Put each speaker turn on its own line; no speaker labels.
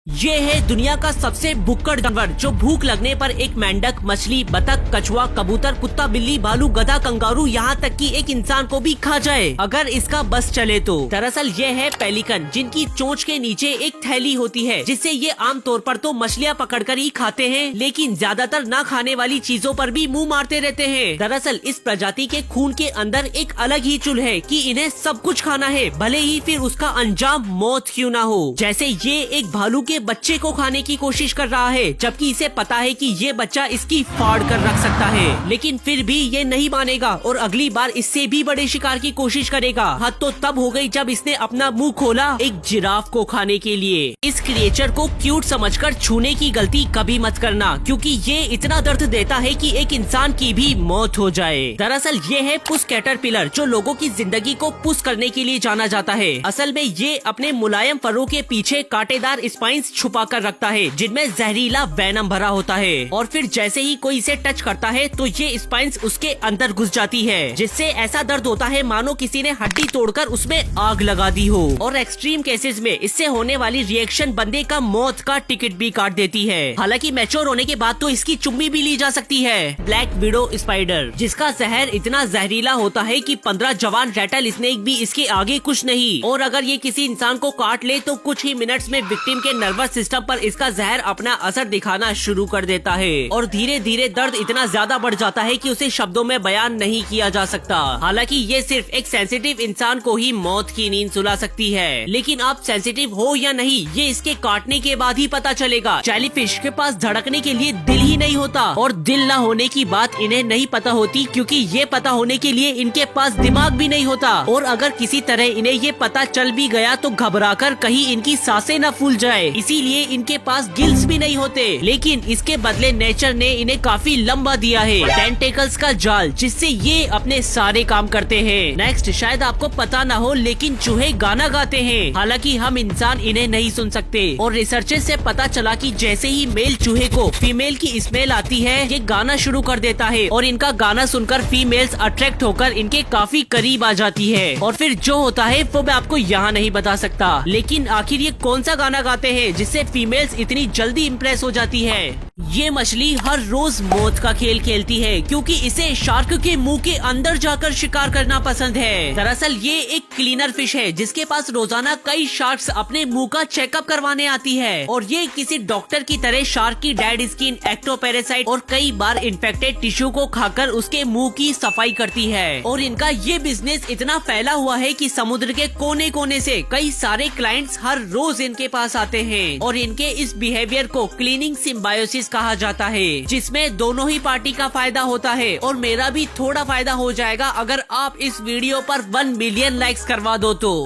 ये है दुनिया का सबसे भुक्कड़ जानवर जो भूख लगने पर एक मेंढक, मछली, बतख, कछुआ, कबूतर, कुत्ता, बिल्ली, भालू, गधा, कंगारू, यहाँ तक कि एक इंसान को भी खा जाए अगर इसका बस चले तो। दरअसल ये है पेलिकन, जिनकी चोंच के नीचे एक थैली होती है जिससे ये आमतौर पर तो मछलियाँ पकड़कर ही खाते हैं, लेकिन ज्यादातर ना खाने वाली चीजों पर भी मुंह मारते रहते हैं। दरअसल इस प्रजाति के खून के अंदर एक अलग ही चुल है कि इन्हें सब कुछ खाना है, भले ही फिर उसका अंजाम मौत क्यों ना हो। जैसे ये एक भालू के बच्चे को खाने की कोशिश कर रहा है, जबकि इसे पता है कि ये बच्चा इसकी फाड़ कर रख सकता है, लेकिन फिर भी ये नहीं मानेगा और अगली बार इससे भी बड़े शिकार की कोशिश करेगा। हद तो तब हो गई जब इसने अपना मुंह खोला एक जिराफ को खाने के लिए। इस क्रिएचर को क्यूट समझकर छूने की गलती कभी मत करना, क्योंकि ये इतना दर्द देता है कि एक इंसान की भी मौत हो जाए। दरअसल ये है पुस कैटरपिलर, जो लोगों की जिंदगी को पुस करने के लिए जाना जाता है। असल में ये अपने मुलायम फरों के पीछे कांटेदार स्पाइन्स छुपा कर रखता है, जिनमें जहरीला वेनम भरा होता है, और फिर जैसे ही कोई इसे टच करता है तो ये स्पाइन्स उसके अंदर घुस जाती है, जिससे ऐसा दर्द होता है मानो किसी ने हड्डी तोड़कर उसमें आग लगा दी हो। और एक्सट्रीम केसेस में इससे होने वाली रिएक्शन बंदे का मौत का टिकट भी काट देती है। हालांकि मैच्योर होने के बाद तो इसकी चुम्मी भी ली जा सकती है। ब्लैक विडो स्पाइडर, जिसका जहर इतना जहरीला होता है कि 15 जवान रेटल स्नेक भी इसके आगे कुछ नहीं, और अगर ये किसी इंसान को काट ले तो कुछ ही मिनट्स में विक्टिम के नर्वस सिस्टम पर इसका जहर अपना असर दिखाना शुरू कर देता है, और धीरे धीरे दर्द इतना ज्यादा बढ़ जाता है कि उसे शब्दों में बयान नहीं किया जा सकता। हालांकि ये सिर्फ एक सेंसिटिव इंसान को ही मौत की नींद सुला सकती है, लेकिन आप सेंसिटिव हो या नहीं ये इसके काटने के बाद ही पता चलेगा। जेलीफिश के पास धड़कने के लिए दिल ही नहीं होता, और दिल न होने की बात इन्हें नहीं पता होती, क्योंकि ये पता होने के लिए इनके पास दिमाग भी नहीं होता। और अगर किसी तरह इन्हें ये पता चल भी गया तो घबराकर कहीं इनकी सांसें न फूल जाए, इसीलिए इनके पास गिल्स भी नहीं होते। लेकिन इसके बदले नेचर ने इन्हें काफी लंबा दिया है, टेंटेकल्स का जाल, जिससे ये अपने सारे काम करते हैं। नेक्स्ट शायद आपको पता न हो, लेकिन चूहे गाना गाते हैं। हालांकि हम इंसान इन्हें नहीं सुन सकते, और रिसर्चेस से पता चला कि जैसे ही मेल चूहे को फीमेल की स्मेल आती है ये गाना शुरू कर देता है, और इनका गाना सुनकर फीमेल्स अट्रैक्ट होकर इनके काफी करीब आ जाती है। और फिर जो होता है वो मैं आपको यहाँ नहीं बता सकता, लेकिन आखिर ये कौन सा गाना गाते हैं जिससे फीमेल्स इतनी जल्दी इम्प्रेस हो जाती है। ये मछली हर रोज मौत का खेल खेलती है, क्योंकि इसे शार्क के मुंह के अंदर जाकर शिकार करना पसंद है। दरअसल ये एक क्लीनर फिश है जिसके पास रोजाना कई शार्क्स अपने मुंह का चेकअप करवाने आती है, और ये किसी डॉक्टर की तरह शार्क की डेड स्किन, एक्टोपैरासाइट और कई बार इन्फेक्टेड टिश्यू को खाकर उसके मुंह की सफाई करती है। और इनका ये बिजनेस इतना फैला हुआ है कि समुद्र के कोने कोने से कई सारे क्लाइंट्स हर रोज इनके पास आते हैं, और इनके इस बिहेवियर को क्लीनिंग सिम्बायोसिस कहा जाता है, जिसमें दोनों ही पार्टी का फायदा होता है, और मेरा भी थोड़ा फायदा हो जाएगा अगर आप इस वीडियो पर 1 मिलियन लाइक्स करवा दो तो।